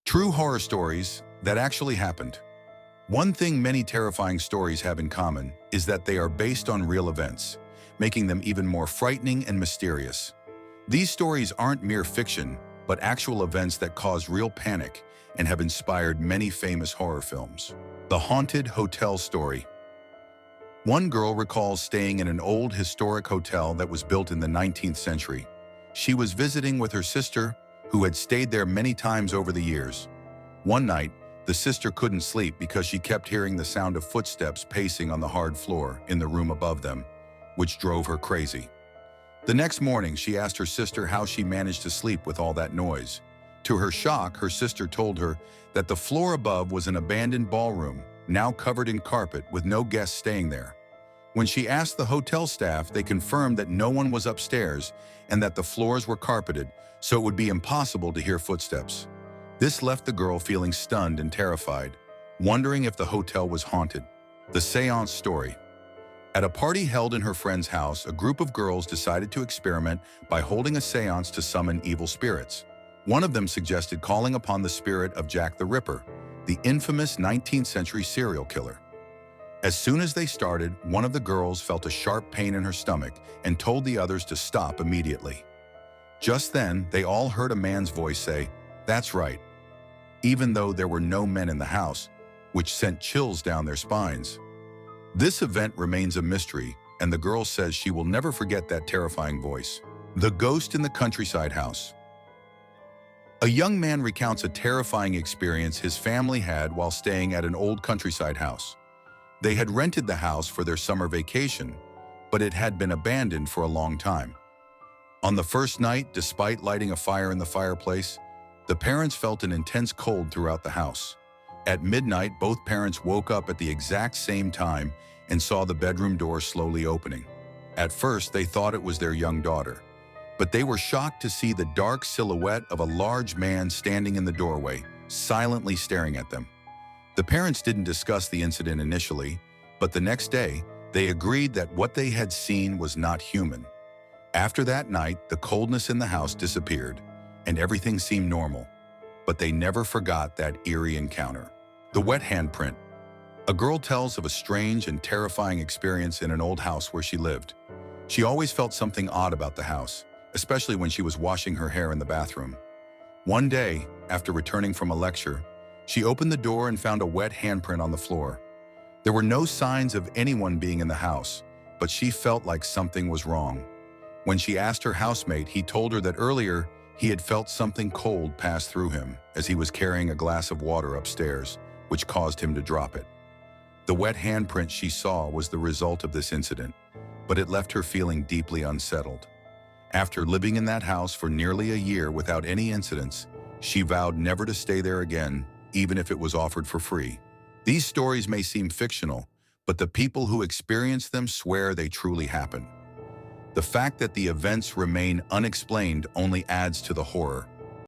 True horror stories that actually happened. One thing many terrifying stories have in common is that they are based on real events, making them even more frightening and mysterious. These stories aren't mere fiction, but actual events that cause real panic and have inspired many famous horror films. The Haunted Hotel Story. One girl recalls staying in an old historic hotel that was built in the 19th century. She was visiting with her sister, who had stayed there many times over the years. One night, the sister couldn't sleep because she kept hearing the sound of footsteps pacing on the hard floor in the room above them, which drove her crazy. The next morning, she asked her sister how she managed to sleep with all that noise. To her shock, her sister told her that the floor above was an abandoned ballroom, now covered in carpet with no guests staying there. When she asked the hotel staff, they confirmed that no one was upstairs and that the floors were carpeted, so it would be impossible to hear footsteps. This left the girl feeling stunned and terrified, wondering if the hotel was haunted. The Seance Story. At a party held in her friend's house, a group of girls decided to experiment by holding a seance to summon evil spirits. One of them suggested calling upon the spirit of Jack the Ripper, the infamous 19th century serial killer. As soon as they started, one of the girls felt a sharp pain in her stomach and told the others to stop immediately. Just then, they all heard a man's voice say, "That's right," even though there were no men in the house, which sent chills down their spines. This event remains a mystery, and the girl says she will never forget that terrifying voice. The Ghost in the Countryside House. A young man recounts a terrifying experience his family had while staying at an old countryside house. They had rented the house for their summer vacation, but it had been abandoned for a long time. On the first night, despite lighting a fire in the fireplace, the parents felt an intense cold throughout the house. At midnight, both parents woke up at the exact same time and saw the bedroom door slowly opening. At first, they thought it was their young daughter, but they were shocked to see the dark silhouette of a large man standing in the doorway, silently staring at them. The parents didn't discuss the incident initially, but the next day, they agreed that what they had seen was not human. After that night, the coldness in the house disappeared, and everything seemed normal. But they never forgot that eerie encounter. The Wet Handprint. A girl tells of a strange and terrifying experience in an old house where she lived. She always felt something odd about the house, especially when she was washing her hair in the bathroom. One day, after returning from a lecture, she opened the door and found a wet handprint on the floor. There were no signs of anyone being in the house, but she felt like something was wrong. When she asked her housemate, he told her that earlier he had felt something cold pass through him as he was carrying a glass of water upstairs, which caused him to drop it. The wet handprint she saw was the result of this incident, but it left her feeling deeply unsettled. After living in that house for nearly a year without any incidents, she vowed never to stay there again, even if it was offered for free. These stories may seem fictional, but the people who experience them swear they truly happen. The fact that the events remain unexplained only adds to the horror.